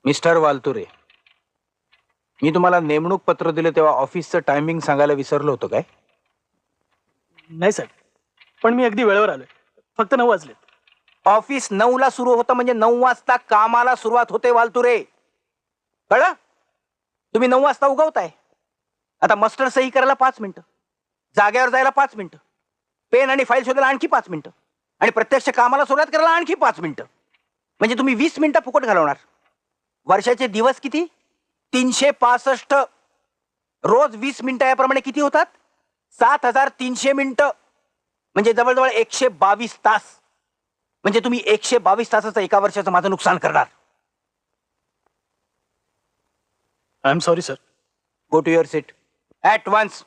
Mister वालतुरे, मी तुम्हाला नेमणूक पत्र दिलं तेव्हा ऑफिसचं टायमिंग सांगायला विसरलो होतो काय? नाही साहेब, पण मी अगदी वेळेवर आलोय. फक्त 9 वाजलेत. ऑफिस 9ला सुरू होतं म्हणजे 9 वाजता कामाला सुरुवात होते वालतुरे. कळलं? तुम्ही 9 वाजता उगवताय. आता मस्टर सही करायला 5 मिनिटं, जागेवर जायला 5 मिनिटं, पेन आणि फाईल शोधायला आणखी 5 मिनिटं, आणि प्रत्यक्ष कामाला सुरुवात करायला आणखी 5 मिनिटं. म्हणजे तुम्ही 20 मिनिटं फुकट घालवणार. वर्षाचे दिवस किती? 365. रोज 20 मिनिटं याप्रमाणे किती होतात? 7300 मिनिटं. म्हणजे जवळजवळ 122 तास. म्हणजे तुम्ही 122 तासाचं एका वर्षाचं माझं नुकसान करणार. I am sorry sir. Go to your seat at once.